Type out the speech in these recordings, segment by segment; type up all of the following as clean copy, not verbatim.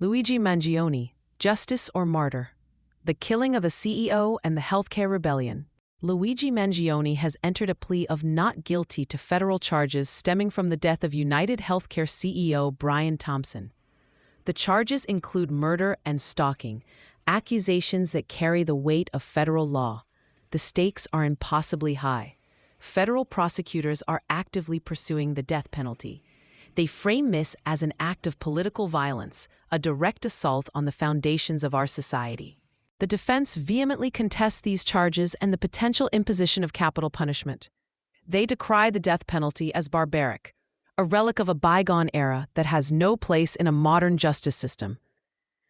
Luigi Mangione, Justice or Martyr? The killing of a CEO and the healthcare rebellion. Luigi Mangione has entered a plea of not guilty to federal charges stemming from the death of UnitedHealthcare CEO Brian Thompson. The charges include murder and stalking, accusations that carry the weight of federal law. The stakes are impossibly high. Federal prosecutors are actively pursuing the death penalty. They frame this as an act of political violence, a direct assault on the foundations of our society. The defense vehemently contests these charges and the potential imposition of capital punishment. They decry the death penalty as barbaric, a relic of a bygone era that has no place in a modern justice system.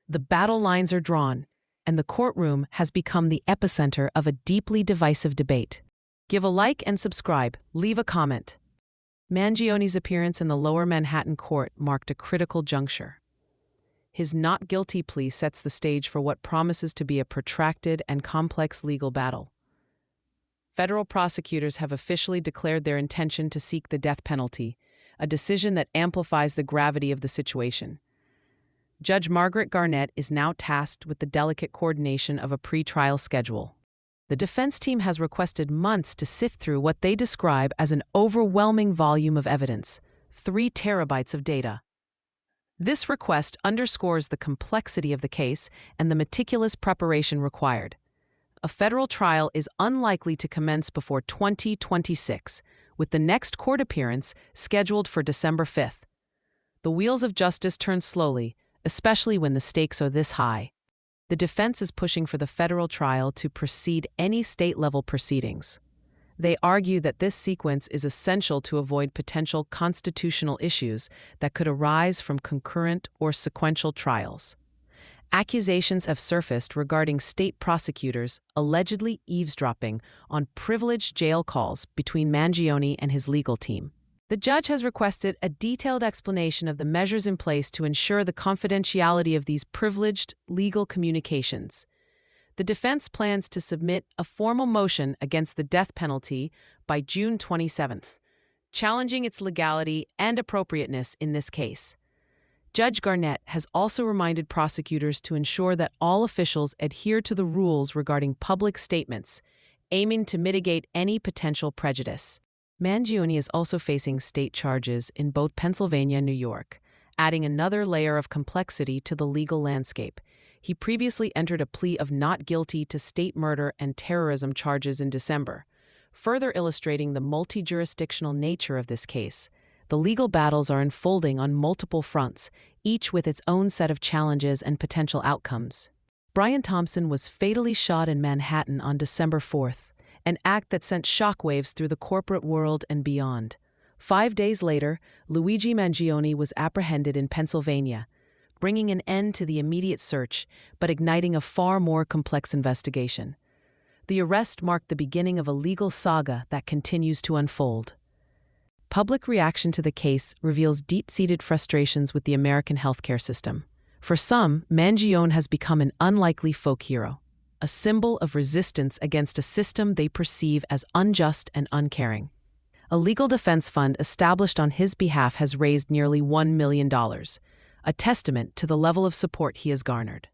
The battle lines are drawn, and the courtroom has become the epicenter of a deeply divisive debate. Give a like and subscribe. Leave a comment. Mangione's appearance in the Lower Manhattan court marked a critical juncture. His not guilty plea sets the stage for what promises to be a protracted and complex legal battle. Federal prosecutors have officially declared their intention to seek the death penalty, a decision that amplifies the gravity of the situation. Judge Margaret Garnett is now tasked with the delicate coordination of a pre-trial schedule. The defense team has requested months to sift through what they describe as an overwhelming volume of evidence, 3 terabytes of data. This request underscores the complexity of the case and the meticulous preparation required. A federal trial is unlikely to commence before 2026, with the next court appearance scheduled for December 5th. The wheels of justice turn slowly, especially when the stakes are this high. The defense is pushing for the federal trial to precede any state-level proceedings. They argue that this sequence is essential to avoid potential constitutional issues that could arise from concurrent or sequential trials. Accusations have surfaced regarding state prosecutors allegedly eavesdropping on privileged jail calls between Mangione and his legal team. The judge has requested a detailed explanation of the measures in place to ensure the confidentiality of these privileged legal communications. The defense plans to submit a formal motion against the death penalty by June 27th, challenging its legality and appropriateness in this case. Judge Garnett has also reminded prosecutors to ensure that all officials adhere to the rules regarding public statements, aiming to mitigate any potential prejudice. Mangione is also facing state charges in both Pennsylvania and New York, adding another layer of complexity to the legal landscape. He previously entered a plea of not guilty to state murder and terrorism charges in December, further illustrating the multi-jurisdictional nature of this case. The legal battles are unfolding on multiple fronts, each with its own set of challenges and potential outcomes. Brian Thompson was fatally shot in Manhattan on December 4th. An act that sent shockwaves through the corporate world and beyond. 5 days later, Luigi Mangione was apprehended in Pennsylvania, bringing an end to the immediate search, but igniting a far more complex investigation. The arrest marked the beginning of a legal saga that continues to unfold. Public reaction to the case reveals deep-seated frustrations with the American healthcare system. For some, Mangione has become an unlikely folk hero, a symbol of resistance against a system they perceive as unjust and uncaring. A legal defense fund established on his behalf has raised nearly $1 million, a testament to the level of support he has garnered.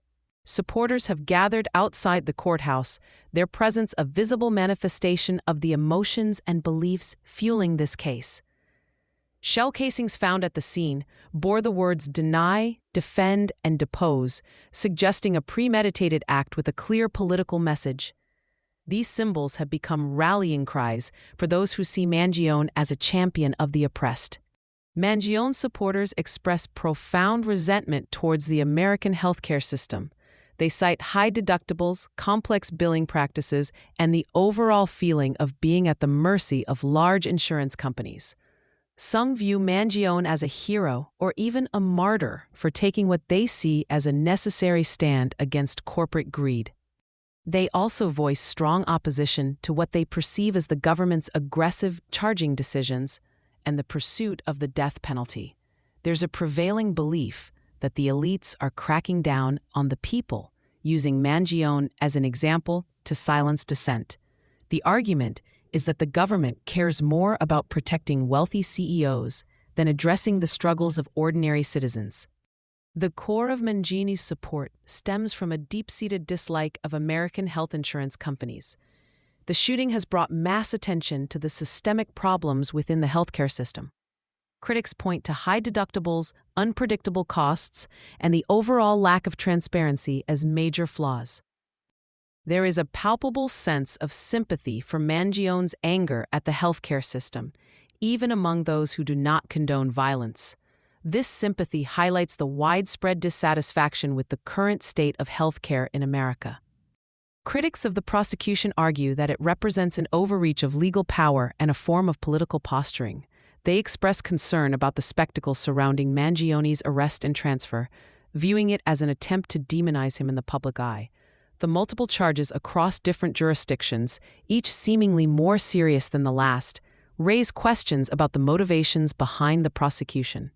Supporters have gathered outside the courthouse, their presence a visible manifestation of the emotions and beliefs fueling this case. Shell casings found at the scene bore the words deny, defend, and depose, suggesting a premeditated act with a clear political message. These symbols have become rallying cries for those who see Mangione as a champion of the oppressed. Mangione's supporters express profound resentment towards the American healthcare system. They cite high deductibles, complex billing practices, and the overall feeling of being at the mercy of large insurance companies. Some view Mangione as a hero or even a martyr for taking what they see as a necessary stand against corporate greed. They also voice strong opposition to what they perceive as the government's aggressive charging decisions and the pursuit of the death penalty. There's a prevailing belief that the elites are cracking down on the people, using Mangione as an example to silence dissent. The argument is that the government cares more about protecting wealthy CEOs than addressing the struggles of ordinary citizens. The core of Mangione's support stems from a deep-seated dislike of American health insurance companies. The shooting has brought mass attention to the systemic problems within the healthcare system. Critics point to high deductibles, unpredictable costs, and the overall lack of transparency as major flaws. There is a palpable sense of sympathy for Mangione's anger at the healthcare system, even among those who do not condone violence. This sympathy highlights the widespread dissatisfaction with the current state of healthcare in America. Critics of the prosecution argue that it represents an overreach of legal power and a form of political posturing. They express concern about the spectacle surrounding Mangione's arrest and transfer, viewing it as an attempt to demonize him in the public eye. The multiple charges across different jurisdictions, each seemingly more serious than the last, raise questions about the motivations behind the prosecution.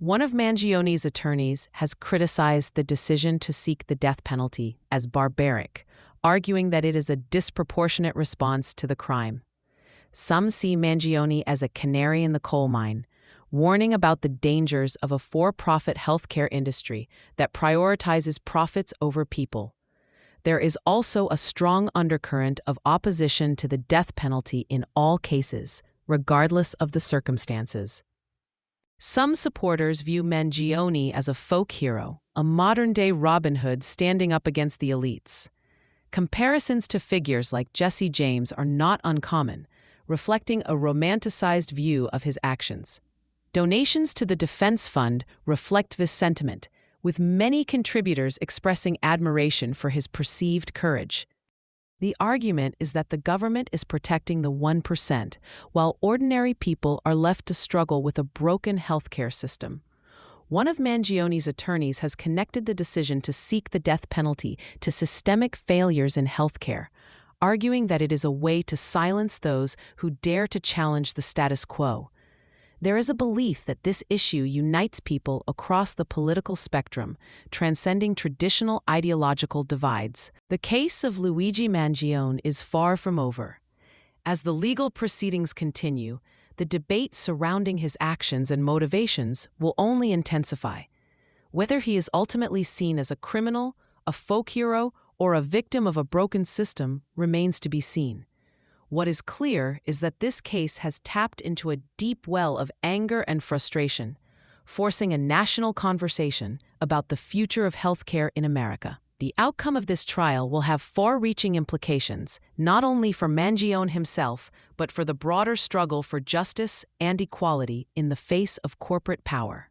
One of Mangione's attorneys has criticized the decision to seek the death penalty as barbaric, arguing that it is a disproportionate response to the crime. Some see Mangione as a canary in the coal mine, warning about the dangers of a for-profit healthcare industry that prioritizes profits over people. There is also a strong undercurrent of opposition to the death penalty in all cases, regardless of the circumstances. Some supporters view Mangione as a folk hero, a modern-day Robin Hood standing up against the elites. Comparisons to figures like Jesse James are not uncommon, reflecting a romanticized view of his actions. Donations to the defense fund reflect this sentiment, with many contributors expressing admiration for his perceived courage. The argument is that the government is protecting the 1%, while ordinary people are left to struggle with a broken healthcare system. One of Mangione's attorneys has connected the decision to seek the death penalty to systemic failures in healthcare, arguing that it is a way to silence those who dare to challenge the status quo. There is a belief that this issue unites people across the political spectrum, transcending traditional ideological divides. The case of Luigi Mangione is far from over. As the legal proceedings continue, the debate surrounding his actions and motivations will only intensify. Whether he is ultimately seen as a criminal, a folk hero, or a victim of a broken system remains to be seen. What is clear is that this case has tapped into a deep well of anger and frustration, forcing a national conversation about the future of healthcare in America. The outcome of this trial will have far-reaching implications, not only for Mangione himself, but for the broader struggle for justice and equality in the face of corporate power.